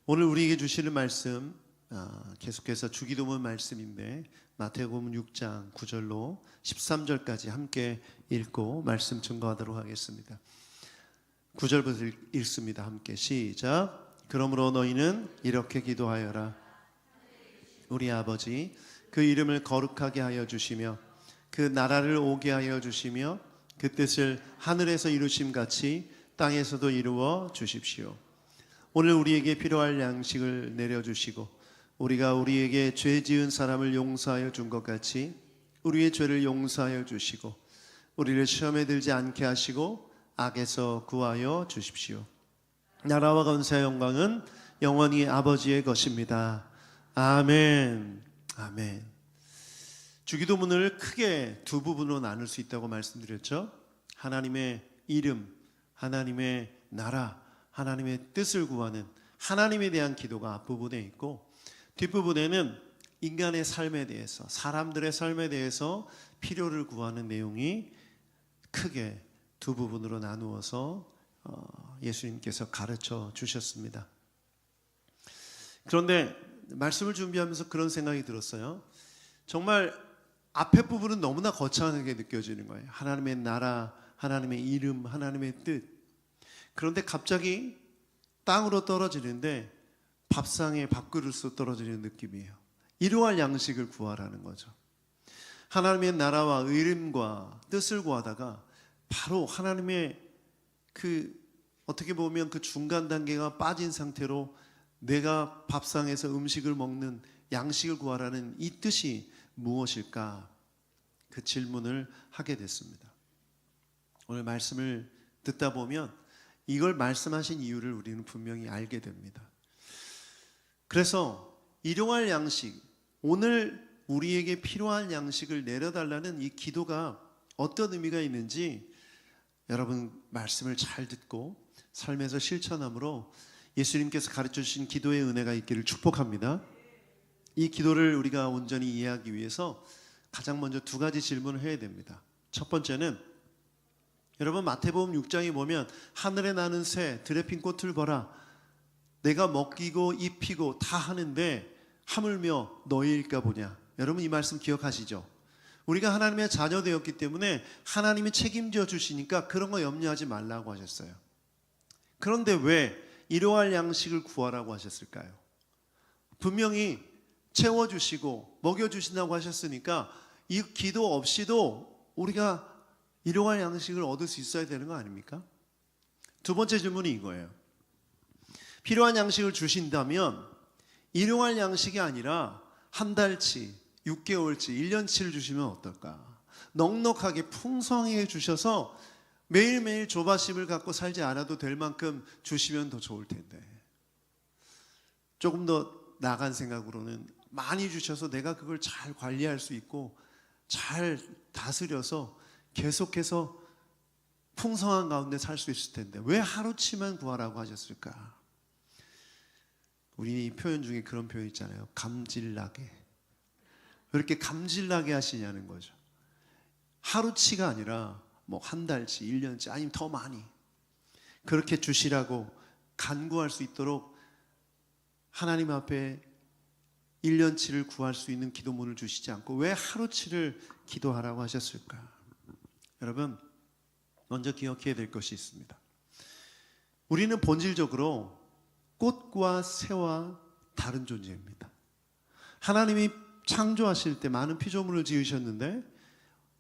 오늘 우리에게 주시는 말씀 계속해서 주기도문 말씀인데 마태복음 6장 9절로 13절까지 함께 읽고 말씀 증거하도록 하겠습니다. 9절부터 읽습니다. 함께 시작. 그러므로 너희는 이렇게 기도하여라. 우리 아버지, 그 이름을 거룩하게 하여 주시며 그 나라를 오게 하여 주시며 그 뜻을 하늘에서 이루심 같이 땅에서도 이루어 주십시오. 오늘 우리에게 필요할 양식을 내려주시고 우리가 우리에게 죄 지은 사람을 용서하여 준 것 같이 우리의 죄를 용서하여 주시고 우리를 시험에 들지 않게 하시고 악에서 구하여 주십시오. 나라와 권세와 영광은 영원히 아버지의 것입니다. 아멘. 아멘. 주기도문을 크게 두 부분으로 나눌 수 있다고 말씀드렸죠. 하나님의 이름, 하나님의 나라, 하나님의 뜻을 구하는 하나님에 대한 기도가 앞부분에 있고, 뒷부분에는 인간의 삶에 대해서, 사람들의 삶에 대해서 필요를 구하는 내용이 크게 두 부분으로 나누어서 예수님께서 가르쳐 주셨습니다. 그런데 말씀을 준비하면서 그런 생각이 들었어요. 정말 앞에 부분은 너무나 거창하게 느껴지는 거예요. 하나님의 나라, 하나님의 이름, 하나님의 뜻. 그런데 갑자기 땅으로 떨어지는데 밥상에 밥그릇으로 떨어지는 느낌이에요. 이러할 양식을 구하라는 거죠. 하나님의 나라와 이름과 뜻을 구하다가 바로 하나님의 어떻게 보면 그 중간 단계가 빠진 상태로 내가 밥상에서 음식을 먹는 양식을 구하라는 이 뜻이 무엇일까? 그 질문을 하게 됐습니다. 오늘 말씀을 듣다 보면 이걸 말씀하신 이유를 우리는 분명히 알게 됩니다. 그래서 일용할 양식, 오늘 우리에게 필요한 양식을 내려달라는 이 기도가 어떤 의미가 있는지 여러분 말씀을 잘 듣고 삶에서 실천함으로 예수님께서 가르쳐 주신 기도의 은혜가 있기를 축복합니다. 이 기도를 우리가 온전히 이해하기 위해서 가장 먼저 두 가지 질문을 해야 됩니다. 첫 번째는 여러분 마태복음 6장에 보면 하늘에 나는 새, 들에 핀 꽃을 보라. 내가 먹이고 입히고 다 하는데 하물며 너희일까 보냐. 여러분 이 말씀 기억하시죠? 우리가 하나님의 자녀 되었기 때문에 하나님이 책임져 주시니까 그런 거 염려하지 말라고 하셨어요. 그런데 왜 일용할 양식을 구하라고 하셨을까요? 분명히 채워주시고 먹여주신다고 하셨으니까 이 기도 없이도 우리가 일용할 양식을 얻을 수 있어야 되는 거 아닙니까? 두 번째 질문이 이거예요. 필요한 양식을 주신다면 일용할 양식이 아니라 한 달치, 6개월치, 1년치를 주시면 어떨까? 넉넉하게 풍성하게 주셔서 매일매일 조바심을 갖고 살지 않아도 될 만큼 주시면 더 좋을 텐데, 조금 더 나간 생각으로는 많이 주셔서 내가 그걸 잘 관리할 수 있고 잘 다스려서 계속해서 풍성한 가운데 살 수 있을 텐데 왜 하루치만 구하라고 하셨을까? 우리 표현 중에 그런 표현 있잖아요. 감질나게. 왜 이렇게 감질나게 하시냐는 거죠. 하루치가 아니라 뭐 한 달치, 1년치 아니면 더 많이 그렇게 주시라고 간구할 수 있도록 하나님 앞에 1년치를 구할 수 있는 기도문을 주시지 않고 왜 하루치를 기도하라고 하셨을까? 여러분 먼저 기억해야 될 것이 있습니다. 우리는 본질적으로 꽃과 새와 다른 존재입니다. 하나님이 창조하실 때 많은 피조물을 지으셨는데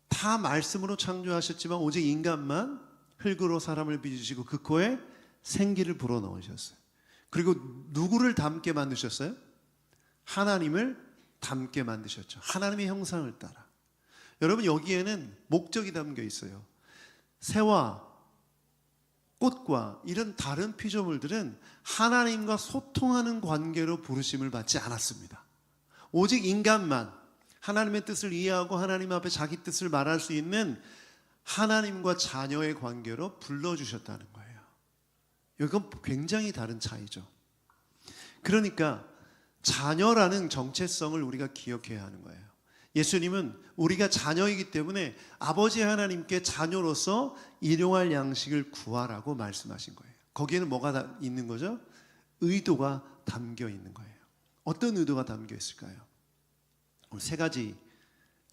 다 말씀으로 창조하셨지만 오직 인간만 흙으로 사람을 빚으시고 그 코에 생기를 불어넣으셨어요. 그리고 누구를 닮게 만드셨어요? 하나님을 닮게 만드셨죠. 하나님의 형상을 따라. 여러분 여기에는 목적이 담겨 있어요. 새와 꽃과 이런 다른 피조물들은 하나님과 소통하는 관계로 부르심을 받지 않았습니다. 오직 인간만 하나님의 뜻을 이해하고 하나님 앞에 자기 뜻을 말할 수 있는 하나님과 자녀의 관계로 불러주셨다는 거예요. 이건 굉장히 다른 차이죠. 그러니까 자녀라는 정체성을 우리가 기억해야 하는 거예요. 예수님은 우리가 자녀이기 때문에 아버지 하나님께 자녀로서 일용할 양식을 구하라고 말씀하신 거예요. 거기에는 뭐가 있는 거죠? 의도가 담겨 있는 거예요. 어떤 의도가 담겨 있을까요? 오늘 세 가지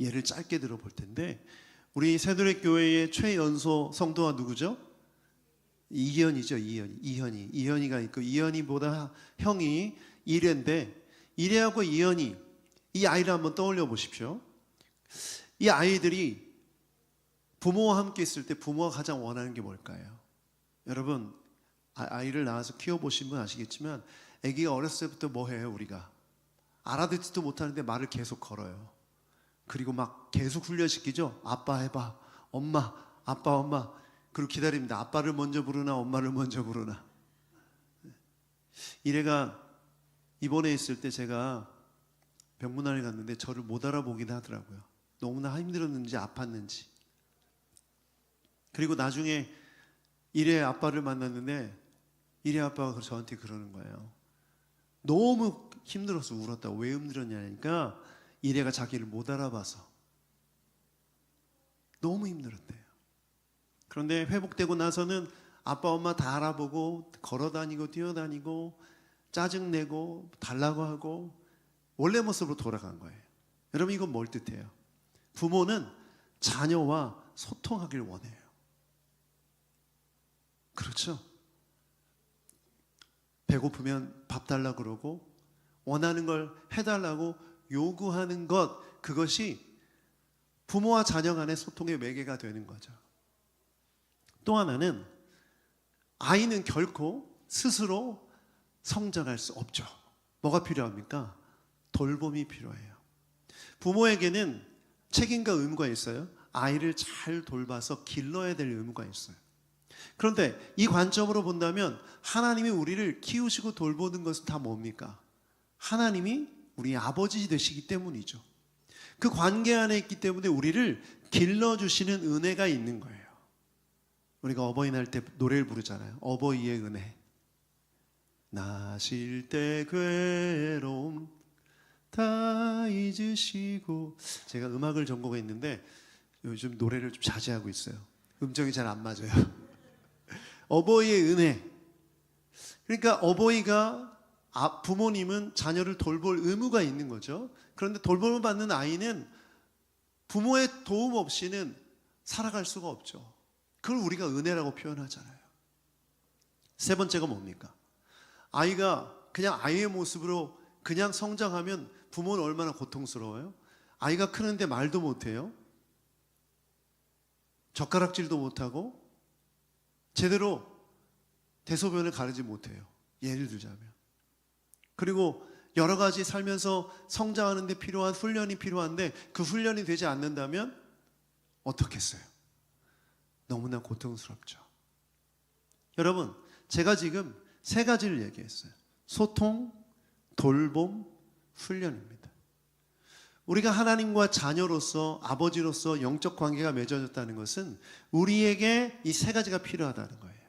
예를 짧게 들어볼 텐데, 우리 새도록 교회의 최연소 성도가 누구죠? 이현이죠. 이현이가 있고, 이현이보다 형이 이래인데, 이래하고 이현이, 이 아이를 한번 떠올려 보십시오. 이 아이들이 부모와 함께 있을 때 부모가 가장 원하는 게 뭘까요? 여러분, 아이를 낳아서 키워보신 분 아시겠지만, 아기가 어렸을 때부터 뭐 해요? 우리가 알아듣지도 못하는데 말을 계속 걸어요. 그리고 막 계속 훈련시키죠. 아빠 해봐, 엄마, 아빠, 엄마. 그리고 기다립니다. 아빠를 먼저 부르나 엄마를 먼저 부르나. 이래가 입원해 있을 때 제가 병문안에 갔는데 저를 못 알아보긴 하더라고요. 너무나 힘들었는지 아팠는지. 그리고 나중에 이래 아빠를 만났는데, 이래 아빠가 저한테 그러는 거예요. 너무 힘들어서 울었다고. 왜 힘들었냐니까 이래가 자기를 못 알아봐서 너무 힘들었대요. 그런데 회복되고 나서는 아빠 엄마 다 알아보고 걸어다니고 뛰어다니고 짜증내고 달라고 하고 원래 모습으로 돌아간 거예요. 여러분, 이건 뭘 뜻해요? 부모는 자녀와 소통하길 원해요. 그렇죠? 배고프면 밥 달라고 그러고 원하는 걸 해달라고 요구하는 것, 그것이 부모와 자녀 간의 소통의 매개가 되는 거죠. 또 하나는, 아이는 결코 스스로 성장할 수 없죠. 뭐가 필요합니까? 돌봄이 필요해요. 부모에게는 책임과 의무가 있어요. 아이를 잘 돌봐서 길러야 될 의무가 있어요. 그런데 이 관점으로 본다면 하나님이 우리를 키우시고 돌보는 것은 다 뭡니까? 하나님이 우리 아버지 되시기 때문이죠. 그 관계 안에 있기 때문에 우리를 길러주시는 은혜가 있는 거예요. 우리가 어버이날 때 노래를 부르잖아요. 어버이의 은혜. 나실 때 괴로움 다 잊으시고. 제가 음악을 전공했는데 요즘 노래를 좀 자제하고 있어요. 음정이 잘 안 맞아요. 어버이의 은혜. 그러니까 어버이가, 부모님은 자녀를 돌볼 의무가 있는 거죠. 그런데 돌봄을 받는 아이는 부모의 도움 없이는 살아갈 수가 없죠. 그걸 우리가 은혜라고 표현하잖아요. 세 번째가 뭡니까? 아이가 그냥 아이의 모습으로 그냥 성장하면 부모는 얼마나 고통스러워요? 아이가 크는데 말도 못해요. 젓가락질도 못하고 제대로 대소변을 가르지 못해요. 예를 들자면. 그리고 여러 가지 살면서 성장하는 데 필요한 훈련이 필요한데 그 훈련이 되지 않는다면 어떻겠어요? 너무나 고통스럽죠. 여러분, 제가 지금 세 가지를 얘기했어요. 소통, 돌봄, 훈련입니다. 우리가 하나님과 자녀로서, 아버지로서 영적 관계가 맺어졌다는 것은 우리에게 이 세 가지가 필요하다는 거예요.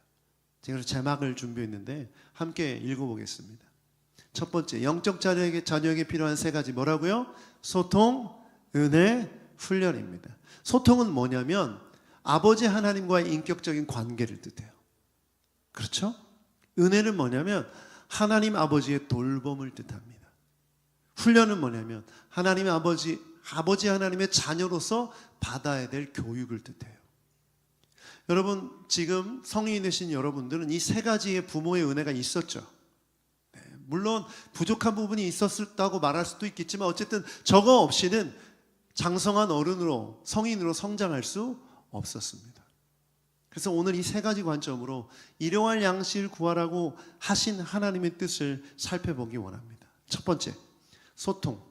제가 제막을 준비했는데 함께 읽어보겠습니다. 첫 번째, 영적 자녀에게 필요한 세 가지 뭐라고요? 소통, 은혜, 훈련입니다. 소통은 뭐냐면 아버지 하나님과의 인격적인 관계를 뜻해요. 그렇죠? 은혜는 뭐냐면 하나님 아버지의 돌봄을 뜻합니다. 훈련은 뭐냐면 하나님 아버지 하나님의 자녀로서 받아야 될 교육을 뜻해요. 여러분, 지금 성인이 되신 여러분들은 이 세 가지의 부모의 은혜가 있었죠. 네, 물론 부족한 부분이 있었다고 말할 수도 있겠지만 어쨌든 저거 없이는 장성한 어른으로, 성인으로 성장할 수 없었습니다. 그래서 오늘 이 세 가지 관점으로 일용할 양식을 구하라고 하신 하나님의 뜻을 살펴보기 원합니다. 첫 번째, 소통.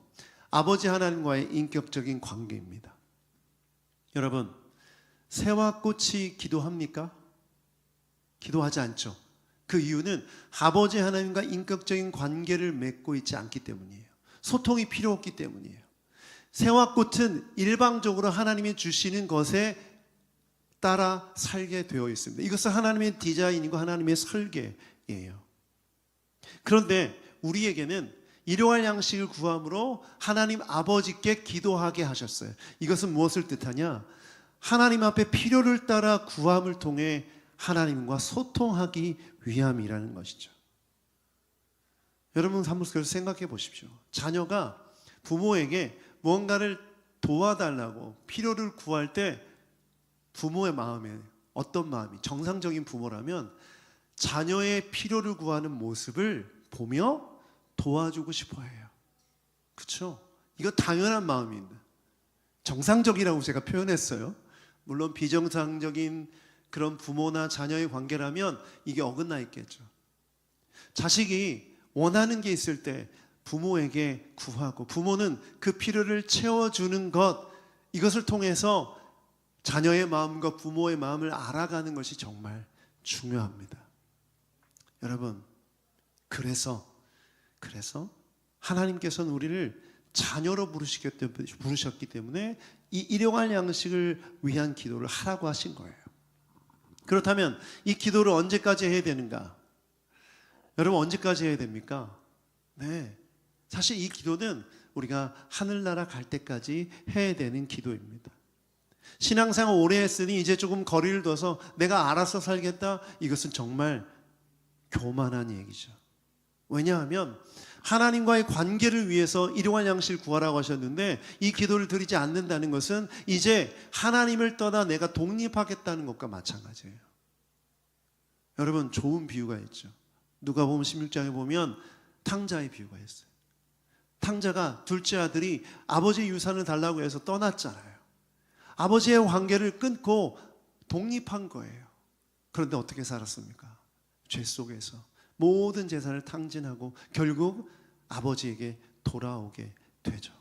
아버지 하나님과의 인격적인 관계입니다. 여러분, 새와 꽃이 기도합니까? 기도하지 않죠. 그 이유는 아버지 하나님과 인격적인 관계를 맺고 있지 않기 때문이에요. 소통이 필요 없기 때문이에요. 새와 꽃은 일방적으로 하나님이 주시는 것에 따라 살게 되어 있습니다. 이것은 하나님의 디자인이고 하나님의 설계예요. 그런데 우리에게는 일용할 양식을 구함으로 하나님 아버지께 기도하게 하셨어요. 이것은 무엇을 뜻하냐? 하나님 앞에 필요를 따라 구함을 통해 하나님과 소통하기 위함이라는 것이죠. 여러분 한번 그래서 생각해 보십시오. 자녀가 부모에게 무언가를 도와달라고 필요를 구할 때 부모의 마음에 어떤 마음이, 정상적인 부모라면 자녀의 필요를 구하는 모습을 보며 도와주고 싶어 해요. 그렇죠? 이거 당연한 마음입니다. 정상적이라고 제가 표현했어요. 물론 비정상적인 그런 부모나 자녀의 관계라면 이게 어긋나 있겠죠. 자식이 원하는 게 있을 때 부모에게 구하고 부모는 그 필요를 채워주는 것, 이것을 통해서 자녀의 마음과 부모의 마음을 알아가는 것이 정말 중요합니다. 여러분, 그래서 하나님께서는 우리를 자녀로 부르셨기 때문에 이 일용할 양식을 위한 기도를 하라고 하신 거예요. 그렇다면 이 기도를 언제까지 해야 되는가? 여러분, 언제까지 해야 됩니까? 네, 사실 이 기도는 우리가 하늘나라 갈 때까지 해야 되는 기도입니다. 신앙생활 오래 했으니 이제 조금 거리를 둬서 내가 알아서 살겠다, 이것은 정말 교만한 얘기죠. 왜냐하면 하나님과의 관계를 위해서 일용할 양식을 구하라고 하셨는데 이 기도를 드리지 않는다는 것은 이제 하나님을 떠나 내가 독립하겠다는 것과 마찬가지예요. 여러분, 좋은 비유가 있죠. 누가복음 16장에 보면 탕자의 비유가 있어요. 탕자가 둘째 아들이 아버지의 유산을 달라고 해서 떠났잖아요. 아버지의 관계를 끊고 독립한 거예요. 그런데 어떻게 살았습니까? 죄 속에서 모든 재산을 탕진하고 결국 아버지에게 돌아오게 되죠.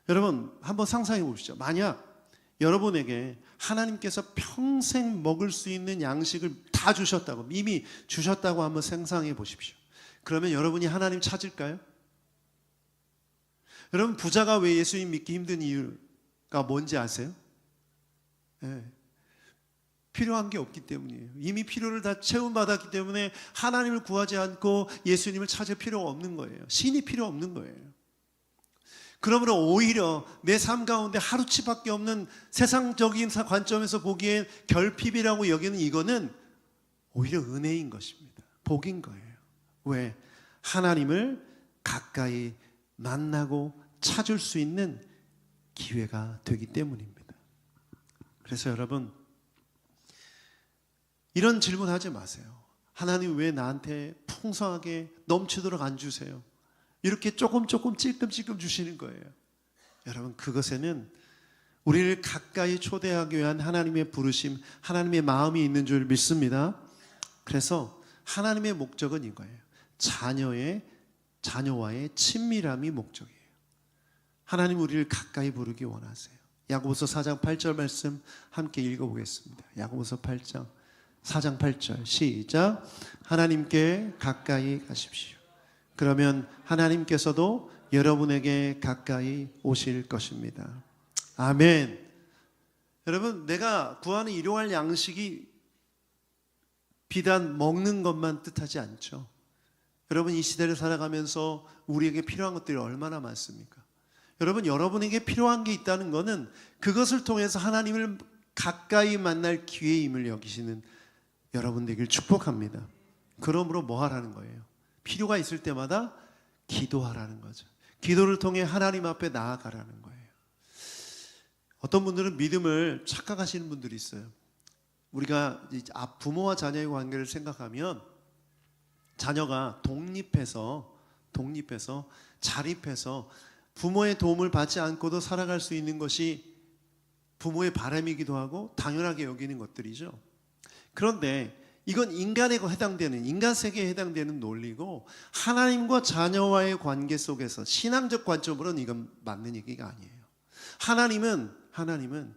여러분, 한번 상상해 보시죠. 만약 여러분에게 하나님께서 평생 먹을 수 있는 양식을 다 주셨다고, 이미 주셨다고 한번 상상해 보십시오. 그러면 여러분이 하나님 찾을까요? 여러분, 부자가 왜 예수님 믿기 힘든 이유가 뭔지 아세요? 네. 필요한 게 없기 때문이에요. 이미 필요를 다 채움받았기 때문에 하나님을 구하지 않고 예수님을 찾을 필요가 없는 거예요. 신이 필요 없는 거예요. 그러므로 오히려 내 삶 가운데 하루치밖에 없는 세상적인 관점에서 보기엔 결핍이라고 여기는 이거는 오히려 은혜인 것입니다. 복인 거예요. 왜? 하나님을 가까이 만나고 찾을 수 있는 기회가 되기 때문입니다. 그래서 여러분, 이런 질문하지 마세요. 하나님 왜 나한테 풍성하게 넘치도록 안 주세요? 이렇게 조금 찔끔찔끔 주시는 거예요. 여러분, 그것에는 우리를 가까이 초대하기 위한 하나님의 부르심, 하나님의 마음이 있는 줄 믿습니다. 그래서 하나님의 목적은 이거예요. 자녀와의 친밀함이 목적이에요. 하나님 우리를 가까이 부르기 원하세요. 야고보서 4장 8절 말씀 함께 읽어보겠습니다. 야고보서 4장 8절 시작. 하나님께 가까이 가십시오. 그러면 하나님께서도 여러분에게 가까이 오실 것입니다. 아멘. 여러분, 내가 구하는 일용할 양식이 비단 먹는 것만 뜻하지 않죠. 여러분, 이 시대를 살아가면서 우리에게 필요한 것들이 얼마나 많습니까? 여러분, 여러분에게 필요한 게 있다는 것은 그것을 통해서 하나님을 가까이 만날 기회임을 여기시는 여러분 되길 축복합니다. 그러므로 뭐 하라는 거예요? 필요가 있을 때마다 기도하라는 거죠. 기도를 통해 하나님 앞에 나아가라는 거예요. 어떤 분들은 믿음을 착각하시는 분들이 있어요. 우리가 부모와 자녀의 관계를 생각하면 자녀가 독립해서 자립해서 부모의 도움을 받지 않고도 살아갈 수 있는 것이 부모의 바람이기도 하고 당연하게 여기는 것들이죠. 그런데 이건 인간에 해당되는, 인간 세계에 해당되는 논리고 하나님과 자녀와의 관계 속에서 신앙적 관점으로는 이건 맞는 얘기가 아니에요. 하나님은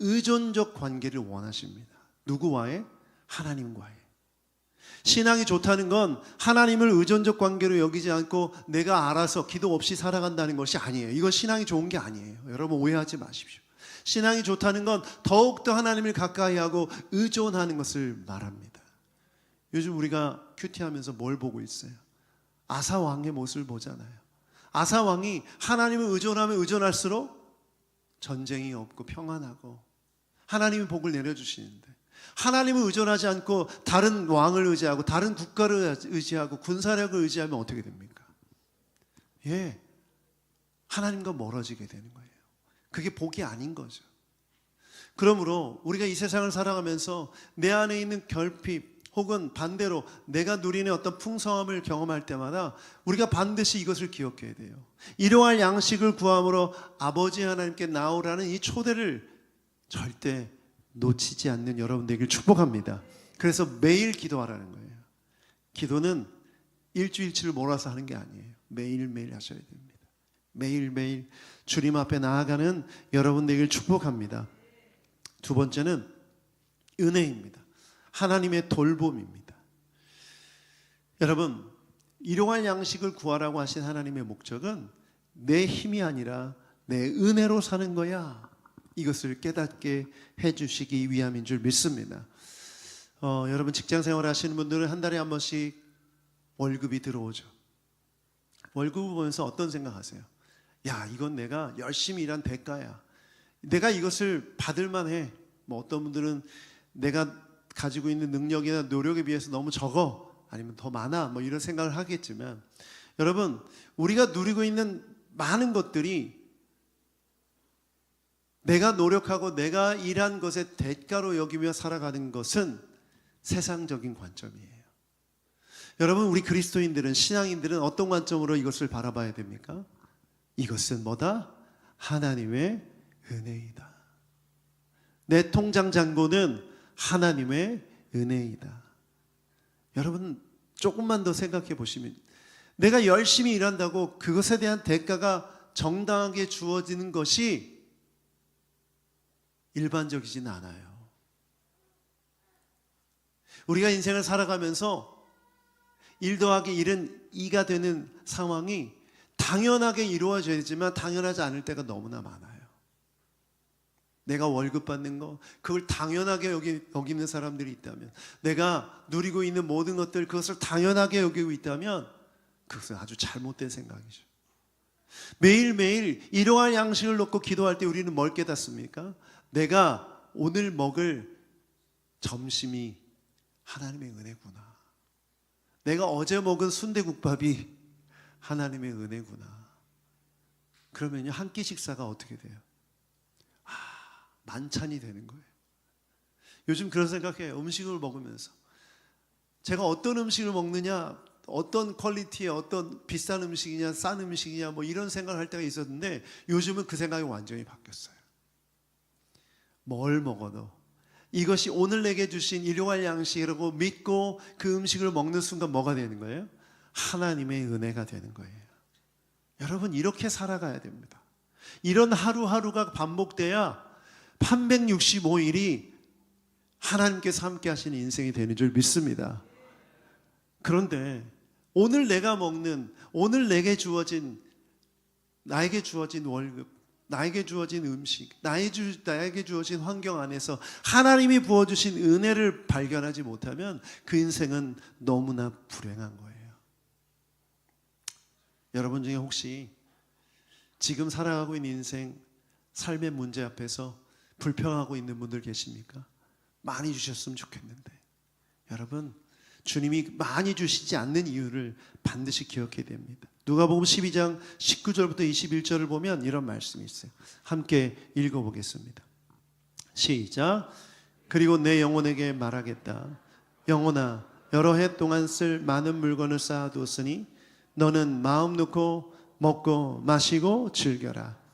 의존적 관계를 원하십니다. 누구와의? 하나님과의. 신앙이 좋다는 건 하나님을 의존적 관계로 여기지 않고 내가 알아서 기도 없이 살아간다는 것이 아니에요. 이건 신앙이 좋은 게 아니에요. 여러분, 오해하지 마십시오. 신앙이 좋다는 건 더욱더 하나님을 가까이 하고 의존하는 것을 말합니다. 요즘 우리가 큐티하면서 뭘 보고 있어요? 아사 왕의 모습을 보잖아요. 아사 왕이 하나님을 의존하면 의존할수록 전쟁이 없고 평안하고 하나님이 복을 내려주시는데, 하나님을 의존하지 않고 다른 왕을 의지하고 다른 국가를 의지하고 군사력을 의지하면 어떻게 됩니까? 예, 하나님과 멀어지게 되는 거예요. 그게 복이 아닌 거죠. 그러므로 우리가 이 세상을 살아가면서 내 안에 있는 결핍 혹은 반대로 내가 누리는 어떤 풍성함을 경험할 때마다 우리가 반드시 이것을 기억해야 돼요. 일용할 양식을 구함으로 아버지 하나님께 나오라는 이 초대를 절대 놓치지 않는 여러분 되길 축복합니다. 그래서 매일 기도하라는 거예요. 기도는 일주일치를 몰아서 하는 게 아니에요. 매일매일 하셔야 됩니다. 매일매일 주님 앞에 나아가는 여러분 되길 축복합니다. 두 번째는 은혜입니다. 하나님의 돌봄입니다. 여러분, 일용할 양식을 구하라고 하신 하나님의 목적은 내 힘이 아니라 내 은혜로 사는 거야, 이것을 깨닫게 해주시기 위함인 줄 믿습니다. 여러분 직장생활 하시는 분들은 한 달에 한 번씩 월급이 들어오죠. 월급을 보면서 어떤 생각하세요? 야, 이건 내가 열심히 일한 대가야. 내가 이것을 받을 만해. 뭐 어떤 분들은 내가 가지고 있는 능력이나 노력에 비해서 너무 적어, 아니면 더 많아, 뭐 이런 생각을 하겠지만, 여러분 우리가 누리고 있는 많은 것들이 내가 노력하고 내가 일한 것의 대가로 여기며 살아가는 것은 세상적인 관점이에요. 여러분, 우리 그리스도인들은, 신앙인들은 어떤 관점으로 이것을 바라봐야 됩니까? 이것은 뭐다? 하나님의 은혜이다. 내 통장 잔고는 하나님의 은혜이다. 여러분 조금만 더 생각해 보시면, 내가 열심히 일한다고 그것에 대한 대가가 정당하게 주어지는 것이 일반적이지는 않아요. 우리가 인생을 살아가면서 1 더하기 1은 2가 되는 상황이 당연하게 이루어져야 되지만 당연하지 않을 때가 너무나 많아요. 내가 월급 받는 거, 그걸 당연하게 여기는 사람들이 있다면, 내가 누리고 있는 모든 것들, 그것을 당연하게 여기고 있다면 그것은 아주 잘못된 생각이죠. 매일매일 일용할 양식을 놓고 기도할 때 우리는 뭘 깨닫습니까? 내가 오늘 먹을 점심이 하나님의 은혜구나. 내가 어제 먹은 순대국밥이 하나님의 은혜구나. 그러면요, 한 끼 식사가 어떻게 돼요? 만찬이 되는 거예요. 요즘 그런 생각해요. 음식을 먹으면서 제가 어떤 음식을 먹느냐, 어떤 퀄리티의 어떤 비싼 음식이냐 싼 음식이냐 뭐 이런 생각을 할 때가 있었는데, 요즘은 그 생각이 완전히 바뀌었어요. 뭘 먹어도 이것이 오늘 내게 주신 일용할 양식이라고 믿고 그 음식을 먹는 순간 뭐가 되는 거예요? 하나님의 은혜가 되는 거예요. 여러분, 이렇게 살아가야 됩니다. 이런 하루하루가 반복돼야 365일이 하나님께서 함께 하시는 인생이 되는 줄 믿습니다. 그런데 오늘 내가 먹는, 오늘 나에게 주어진 월급, 나에게 주어진 음식, 나에게 주어진 환경 안에서 하나님이 부어주신 은혜를 발견하지 못하면 그 인생은 너무나 불행한 거예요. 여러분 중에 혹시 지금 살아가고 있는 인생, 삶의 문제 앞에서 불평하고 있는 분들 계십니까? 많이 주셨으면 좋겠는데, 여러분, 주님이 많이 주시지 않는 이유를 반드시 기억해야 됩니다. 누가복음 12장 19절부터 21절을 보면 이런 말씀이 있어요. 함께 읽어보겠습니다. 시작. 그리고 내 영혼에게 말하겠다. 영혼아, 여러 해 동안 쓸 많은 물건을 쌓아두었으니 너는 마음 놓고 먹고 마시고 즐겨라.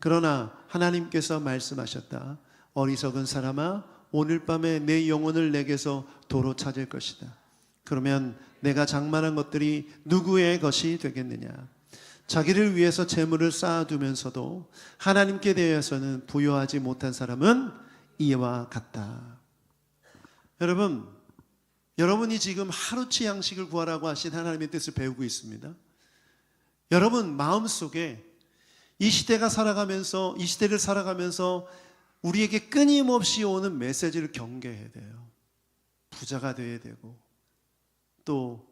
그러나 하나님께서 말씀하셨다. 어리석은 사람아, 오늘 밤에 내 영혼을 내게서 도로 찾을 것이다. 그러면 내가 장만한 것들이 누구의 것이 되겠느냐? 자기를 위해서 재물을 쌓아두면서도 하나님께 대해서는 부여하지 못한 사람은 이와 같다. 여러분이 지금 하루치 양식을 구하라고 하신 하나님의 뜻을 배우고 있습니다. 여러분 마음속에 이 시대를 살아가면서 우리에게 끊임없이 오는 메시지를 경계해야 돼요. 부자가 되어야 되고, 또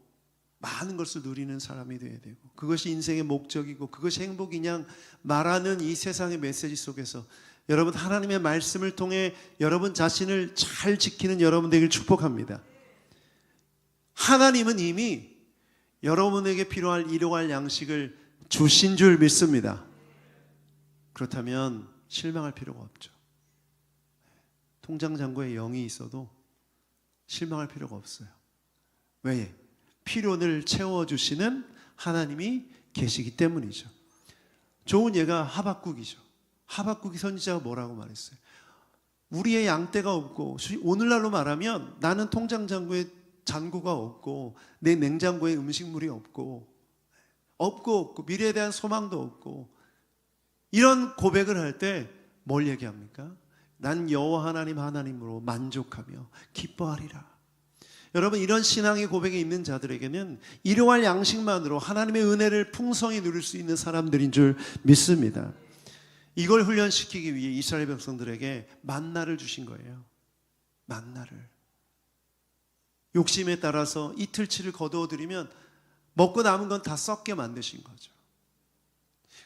많은 것을 누리는 사람이 되어야 되고, 그것이 인생의 목적이고 그것이 행복이냐 말하는 이 세상의 메시지 속에서 여러분 하나님의 말씀을 통해 여러분 자신을 잘 지키는 여러분 되기를 축복합니다. 하나님은 이미 여러분에게 필요할 일용할 양식을 주신 줄 믿습니다. 그렇다면 실망할 필요가 없죠. 통장 잔고에 0이 있어도 실망할 필요가 없어요. 왜? 필요를 채워주시는 하나님이 계시기 때문이죠. 좋은 예가 하박국이죠. 하박국이 선지자가 뭐라고 말했어요? 우리의 양떼가 없고, 오늘날로 말하면 나는 통장 잔고에 잔고가 없고 내 냉장고에 음식물이 없고 미래에 대한 소망도 없고, 이런 고백을 할 때 뭘 얘기합니까? 난 여호와 하나님으로 만족하며 기뻐하리라. 여러분, 이런 신앙의 고백에 있는 자들에게는 일용할 양식만으로 하나님의 은혜를 풍성히 누릴 수 있는 사람들인 줄 믿습니다. 이걸 훈련시키기 위해 이스라엘 백성들에게 만나를 주신 거예요. 만나를. 욕심에 따라서 이틀치를 거두어들이면 먹고 남은 건 다 썩게 만드신 거죠.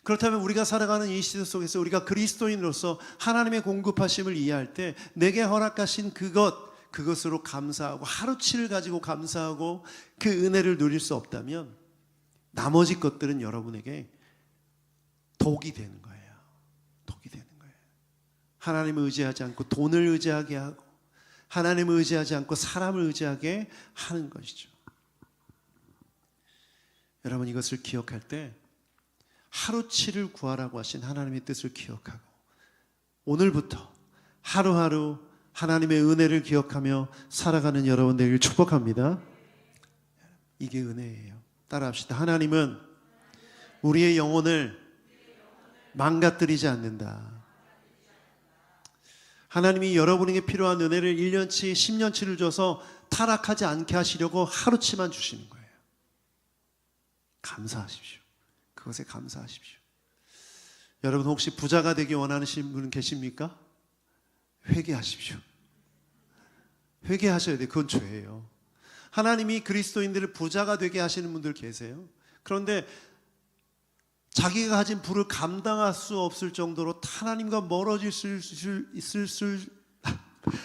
그렇다면 우리가 살아가는 이 시대 속에서 우리가 그리스도인으로서 하나님의 공급하심을 이해할 때 내게 허락하신 그것으로 감사하고 하루치를 가지고 감사하고 그 은혜를 누릴 수 없다면 나머지 것들은 여러분에게 독이 되는 거예요. 독이 되는 거예요. 하나님을 의지하지 않고 돈을 의지하게 하고 하나님을 의지하지 않고 사람을 의지하게 하는 것이죠. 여러분, 이것을 기억할 때 하루치를 구하라고 하신 하나님의 뜻을 기억하고 오늘부터 하루하루 하나님의 은혜를 기억하며 살아가는 여러분 되기를 축복합니다. 이게 은혜예요. 따라합시다. 하나님은 우리의 영혼을 망가뜨리지 않는다. 하나님이 여러분에게 필요한 은혜를 1년치 10년치를 줘서 타락하지 않게 하시려고 하루치만 주시는 거예요. 감사하십시오. 그것에 감사하십시오. 여러분, 혹시 부자가 되기 원하시는 분 계십니까? 회개하십시오. 회개하셔야 돼요. 그건 죄예요. 하나님이 그리스도인들을 부자가 되게 하시는 분들 계세요. 그런데 자기가 가진 부를 감당할 수 없을 정도로 하나님과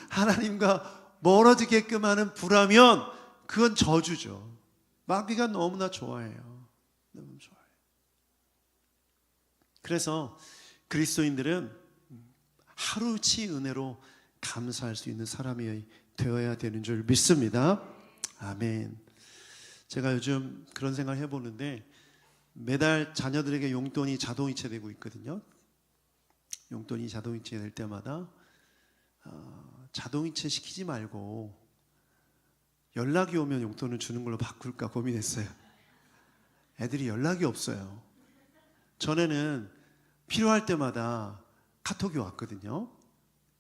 하나님과 멀어지게끔 하는 부라면 그건 저주죠. 마귀가 너무나 좋아해요. 너무 좋아요. 그래서 그리스도인들은 하루치 은혜로 감사할 수 있는 사람이 되어야 되는 줄 믿습니다. 아멘. 제가 요즘 그런 생각을 해보는데 매달 자녀들에게 용돈이 자동이체 되고 있거든요. 용돈이 자동이체 될 때마다 자동이체 시키지 말고 연락이 오면 용돈을 주는 걸로 바꿀까 고민했어요. 애들이 연락이 없어요. 전에는 필요할 때마다 카톡이 왔거든요.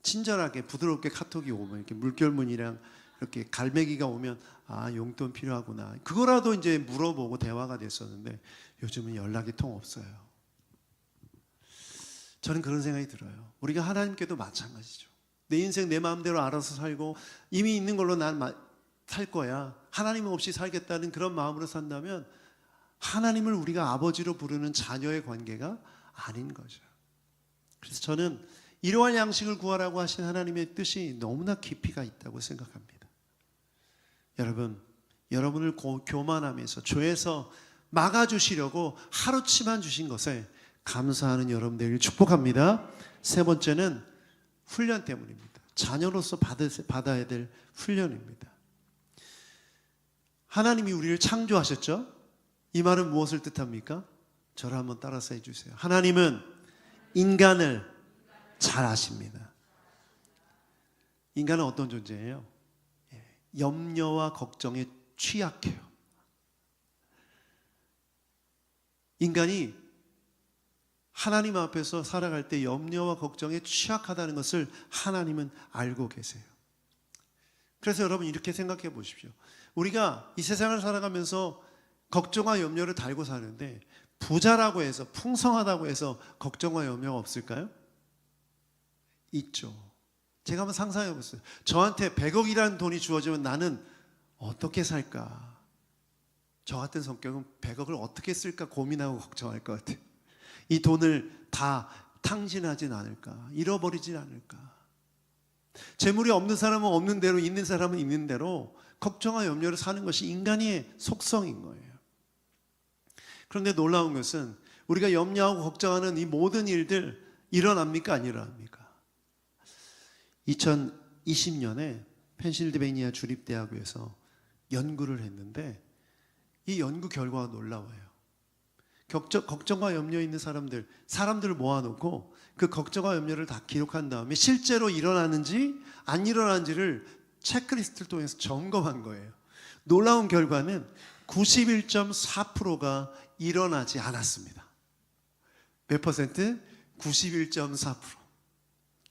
친절하게 부드럽게 카톡이 오면 이렇게 물결무늬랑 이렇게 갈매기가 오면 용돈 필요하구나. 그거라도 이제 물어보고 대화가 됐었는데 요즘은 연락이 통 없어요. 저는 그런 생각이 들어요. 우리가 하나님께도 마찬가지죠. 내 인생 내 마음대로 알아서 살고 이미 있는 걸로 난 살 거야. 하나님 없이 살겠다는 그런 마음으로 산다면 하나님을 우리가 아버지로 부르는 자녀의 관계가 아닌 거죠. 그래서 저는 일용할 양식을 구하라고 하신 하나님의 뜻이 너무나 깊이가 있다고 생각합니다. 여러분, 여러분을 교만하면서 죄에서 막아주시려고 하루치만 주신 것에 감사하는 여러분 되기를 축복합니다. 세 번째는 훈련 때문입니다. 자녀로서 받아야 될 훈련입니다. 하나님이 우리를 창조하셨죠? 이 말은 무엇을 뜻합니까? 저를 한번 따라서 해주세요. 하나님은 인간을 잘 아십니다. 인간은 어떤 존재예요? 염려와 걱정에 취약해요. 인간이 하나님 앞에서 살아갈 때 염려와 걱정에 취약하다는 것을 하나님은 알고 계세요. 그래서 여러분 이렇게 생각해 보십시오. 우리가 이 세상을 살아가면서 걱정과 염려를 달고 사는데 부자라고 해서 풍성하다고 해서 걱정과 염려가 없을까요? 있죠. 제가 한번 상상해 보세요. 저한테 100억이라는 돈이 주어지면 나는 어떻게 살까? 저 같은 성격은 100억을 어떻게 쓸까 고민하고 걱정할 것 같아요. 이 돈을 다 탕진하진 않을까? 잃어버리진 않을까? 재물이 없는 사람은 없는 대로, 있는 사람은 있는 대로 걱정과 염려를 사는 것이 인간의 속성인 거예요. 그런데 놀라운 것은 우리가 염려하고 걱정하는 이 모든 일들 일어납니까? 안 일어납니까? 2020년에 펜실베이니아 주립대학교에서 연구를 했는데 이 연구 결과가 놀라워요. 걱정과 염려 있는 사람들을 모아놓고 그 걱정과 염려를 다 기록한 다음에 실제로 일어나는지 안 일어나는지를 체크리스트를 통해서 점검한 거예요. 놀라운 결과는 91.4%가 일어나지 않았습니다. 몇 퍼센트? 91.4%.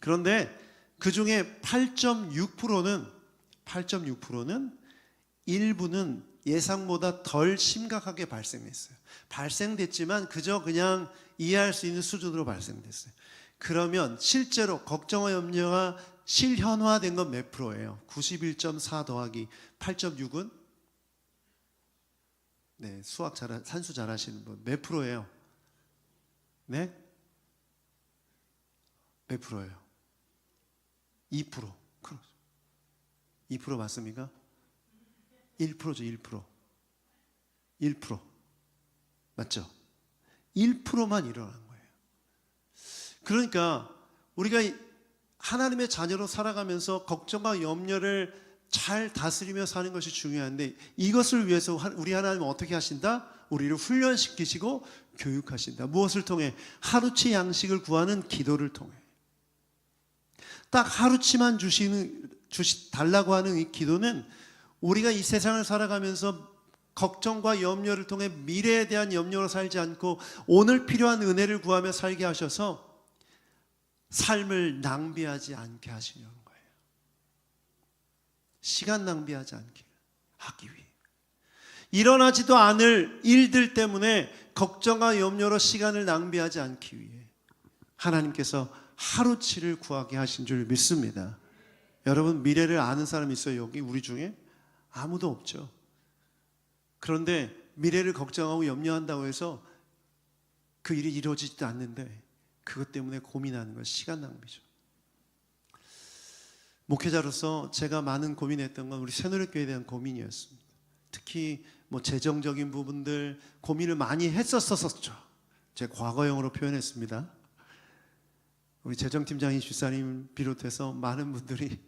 그런데 그 중에 8.6%는 일부는 예상보다 덜 심각하게 발생했어요. 발생됐지만 그냥 이해할 수 있는 수준으로 발생됐어요. 그러면 실제로 걱정과 염려가 실현화된 건 몇 프로예요? 91.4 더하기 8.6은? 네, 산수 잘하시는 분 몇 프로예요? 네? 몇 프로예요? 2%. 그렇죠. 2% 맞습니까? 1%죠, 1%. 1%. 맞죠? 1%만 일어난 거예요. 그러니까 우리가 하나님의 자녀로 살아가면서 걱정과 염려를 잘 다스리며 사는 것이 중요한데 이것을 위해서 우리 하나님은 어떻게 하신다? 우리를 훈련시키시고 교육하신다. 무엇을 통해? 하루치 양식을 구하는 기도를 통해. 딱 하루치만 달라고 하는 이 기도는 우리가 이 세상을 살아가면서 걱정과 염려를 통해 미래에 대한 염려로 살지 않고 오늘 필요한 은혜를 구하며 살게 하셔서 삶을 낭비하지 않게 하시려는 거예요. 시간 낭비하지 않게 하기 위해. 일어나지도 않을 일들 때문에 걱정과 염려로 시간을 낭비하지 않기 위해 하나님께서 하루치를 구하게 하신 줄 믿습니다. 여러분, 미래를 아는 사람 있어요? 여기 우리 중에? 아무도 없죠. 그런데 미래를 걱정하고 염려한다고 해서 그 일이 이루어지지도 않는데 그것 때문에 고민하는 건 시간 낭비죠. 목회자로서 제가 많은 고민했던 건 우리 새누리교회에 대한 고민이었습니다. 특히 재정적인 부분들 고민을 많이 했었었죠. 제 과거형으로 표현했습니다. 우리 재정팀장인 집사님 비롯해서 많은 분들이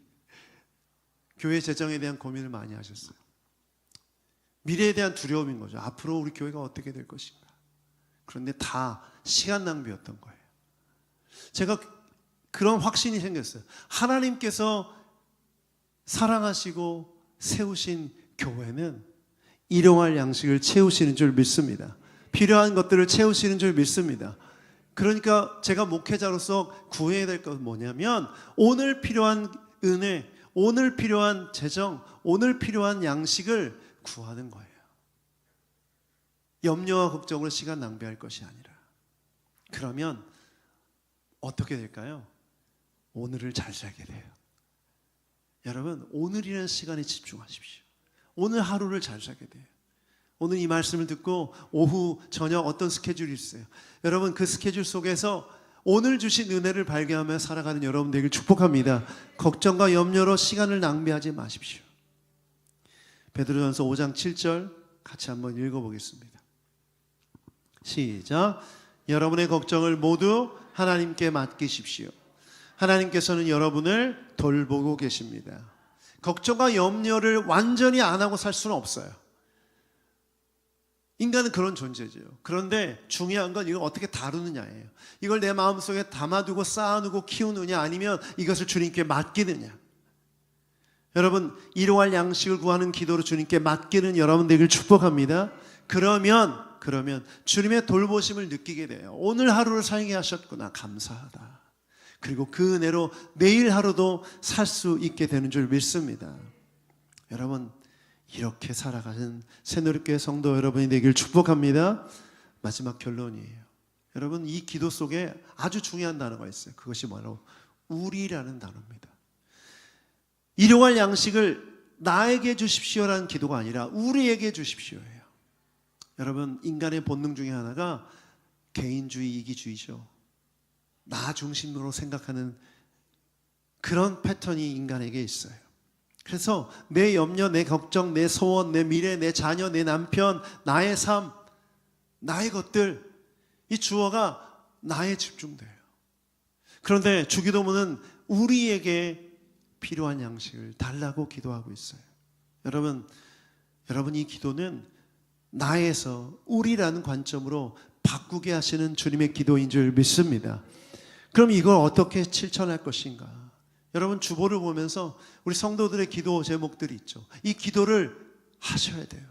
교회 재정에 대한 고민을 많이 하셨어요. 미래에 대한 두려움인 거죠. 앞으로 우리 교회가 어떻게 될 것인가. 그런데 다 시간 낭비였던 거예요. 제가 그런 확신이 생겼어요. 하나님께서 사랑하시고 세우신 교회는 일용할 양식을 채우시는 줄 믿습니다. 필요한 것들을 채우시는 줄 믿습니다. 그러니까 제가 목회자로서 구해야 될 것은 뭐냐면 오늘 필요한 은혜, 오늘 필요한 재정, 오늘 필요한 양식을 구하는 거예요. 염려와 걱정으로 시간 낭비할 것이 아니라. 그러면 어떻게 될까요? 오늘을 잘 살게 돼요. 여러분, 오늘이라는 시간에 집중하십시오. 오늘 하루를 잘 살게 돼요. 오늘 이 말씀을 듣고 오후, 저녁 어떤 스케줄이 있어요? 여러분, 그 스케줄 속에서 오늘 주신 은혜를 발견하며 살아가는 여러분 되길 축복합니다. 걱정과 염려로 시간을 낭비하지 마십시오. 베드로전서 5장 7절 같이 한번 읽어보겠습니다. 시작. 여러분의 걱정을 모두 하나님께 맡기십시오. 하나님께서는 여러분을 돌보고 계십니다. 걱정과 염려를 완전히 안 하고 살 수는 없어요. 인간은 그런 존재죠. 그런데 중요한 건 이걸 어떻게 다루느냐예요. 이걸 내 마음속에 담아두고 쌓아두고 키우느냐 아니면 이것을 주님께 맡기느냐. 여러분, 일용할 양식을 구하는 기도로 주님께 맡기는 여러분 되길 축복합니다. 그러면 주님의 돌보심을 느끼게 돼요. 오늘 하루를 살게 하셨구나, 감사하다. 그리고 그 은혜로 내일 하루도 살 수 있게 되는 줄 믿습니다. 여러분, 이렇게 살아가는 새누리교회 성도 여러분이 되길 축복합니다. 마지막 결론이에요. 여러분, 이 기도 속에 아주 중요한 단어가 있어요. 그것이 바로 우리라는 단어입니다. 일용할 양식을 나에게 주십시오라는 기도가 아니라 우리에게 주십시오예요. 여러분, 인간의 본능 중에 하나가 개인주의, 이기주의죠. 나 중심으로 생각하는 그런 패턴이 인간에게 있어요. 그래서 내 염려, 내 걱정, 내 소원, 내 미래, 내 자녀, 내 남편, 나의 삶, 나의 것들, 이 주어가 나에 집중돼요. 그런데 주기도문은 우리에게 필요한 양식을 달라고 기도하고 있어요. 여러분 이 기도는 나에서 우리라는 관점으로 바꾸게 하시는 주님의 기도인 줄 믿습니다. 그럼 이걸 어떻게 실천할 것인가? 여러분 주보를 보면서 우리 성도들의 기도 제목들이 있죠. 이 기도를 하셔야 돼요.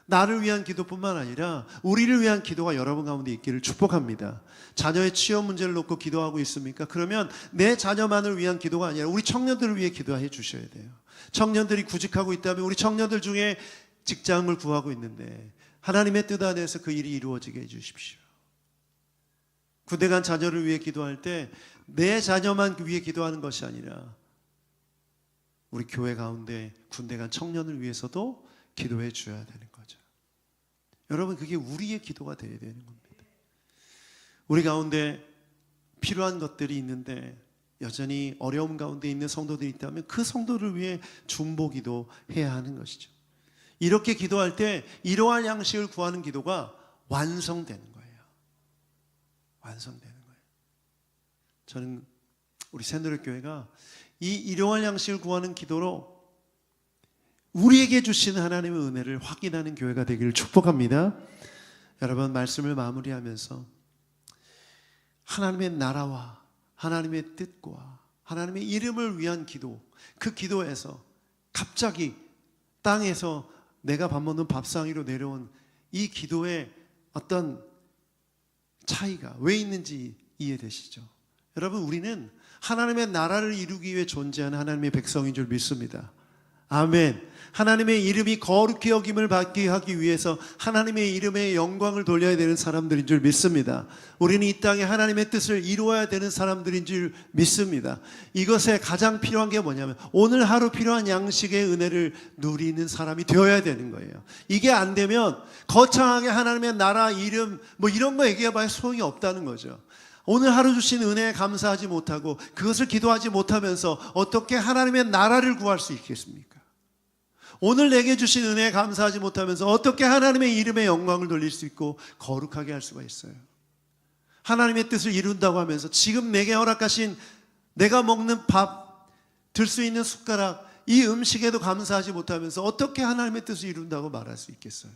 나를 위한 기도뿐만 아니라 우리를 위한 기도가 여러분 가운데 있기를 축복합니다. 자녀의 취업 문제를 놓고 기도하고 있습니까? 그러면 내 자녀만을 위한 기도가 아니라 우리 청년들을 위해 기도해 주셔야 돼요. 청년들이 구직하고 있다면 우리 청년들 중에 직장을 구하고 있는데 하나님의 뜻 안에서 그 일이 이루어지게 해 주십시오. 군대 간 자녀를 위해 기도할 때 내 자녀만 위해 기도하는 것이 아니라 우리 교회 가운데 군대 간 청년을 위해서도 기도해 줘야 되는 거죠. 여러분 그게 우리의 기도가 되어야 되는 겁니다. 우리 가운데 필요한 것들이 있는데 여전히 어려움 가운데 있는 성도들이 있다면 그 성도를 위해 중보기도 해야 하는 것이죠. 이렇게 기도할 때 이러한 양식을 구하는 기도가 완성되는 거예요. 완성되는 거예요. 저는 우리 새누리교회가 이 일용할 양식을 구하는 기도로 우리에게 주시는 하나님의 은혜를 확인하는 교회가 되기를 축복합니다. 여러분 말씀을 마무리하면서 하나님의 나라와 하나님의 뜻과 하나님의 이름을 위한 기도, 그 기도에서 갑자기 땅에서 내가 밥 먹는 밥상 위로 내려온 이 기도의 어떤 차이가 왜 있는지 이해되시죠? 여러분 우리는 하나님의 나라를 이루기 위해 존재하는 하나님의 백성인 줄 믿습니다. 아멘. 하나님의 이름이 거룩히 여김을 받게 하기 위해서 하나님의 이름의 영광을 돌려야 되는 사람들인 줄 믿습니다. 우리는 이 땅에 하나님의 뜻을 이루어야 되는 사람들인 줄 믿습니다. 이것에 가장 필요한 게 뭐냐면 오늘 하루 필요한 양식의 은혜를 누리는 사람이 되어야 되는 거예요. 이게 안 되면 거창하게 하나님의 나라 이름 뭐 이런 거 얘기해봐야 소용이 없다는 거죠. 오늘 하루 주신 은혜에 감사하지 못하고 그것을 기도하지 못하면서 어떻게 하나님의 나라를 구할 수 있겠습니까? 오늘 내게 주신 은혜에 감사하지 못하면서 어떻게 하나님의 이름의 영광을 돌릴 수 있고 거룩하게 할 수가 있어요? 하나님의 뜻을 이룬다고 하면서 지금 내게 허락하신 내가 먹는 밥, 들 수 있는 숟가락, 이 음식에도 감사하지 못하면서 어떻게 하나님의 뜻을 이룬다고 말할 수 있겠어요?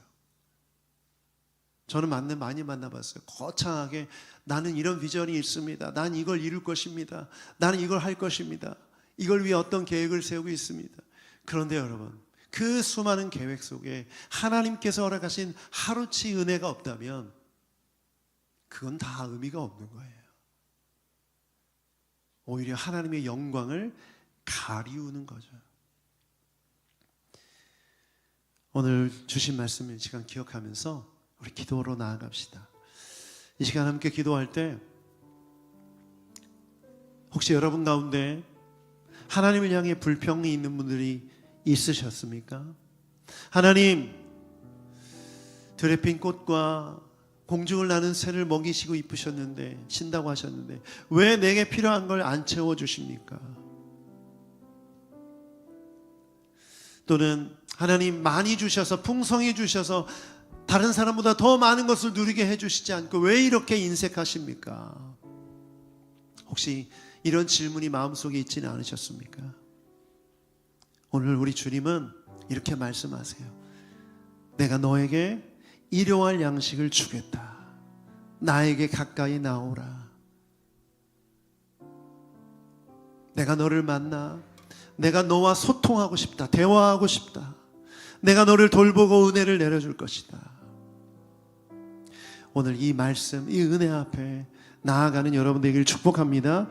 저는 많이 만나봤어요. 거창하게 나는 이런 비전이 있습니다. 난 이걸 이룰 것입니다. 나는 이걸 할 것입니다. 이걸 위해 어떤 계획을 세우고 있습니다. 그런데 여러분 그 수많은 계획 속에 하나님께서 허락하신 하루치 은혜가 없다면 그건 다 의미가 없는 거예요. 오히려 하나님의 영광을 가리우는 거죠. 오늘 주신 말씀을 이 시간 기억하면서 우리 기도로 나아갑시다. 이 시간 함께 기도할 때 혹시 여러분 가운데 하나님을 향해 불평이 있는 분들이 있으셨습니까? 하나님, 들에 핀 꽃과 공중을 나는 새를 먹이시고 이쁘셨는데 신다고 하셨는데 왜 내게 필요한 걸 안 채워주십니까? 또는 하나님 많이 주셔서 풍성히 주셔서 다른 사람보다 더 많은 것을 누리게 해주시지 않고 왜 이렇게 인색하십니까? 혹시 이런 질문이 마음속에 있지는 않으셨습니까? 오늘 우리 주님은 이렇게 말씀하세요. 내가 너에게 일용할 양식을 주겠다. 나에게 가까이 나오라. 내가 너를 만나 내가 너와 소통하고 싶다. 대화하고 싶다. 내가 너를 돌보고 은혜를 내려줄 것이다. 오늘 이 말씀, 이 은혜 앞에 나아가는 여러분 되기를 축복합니다.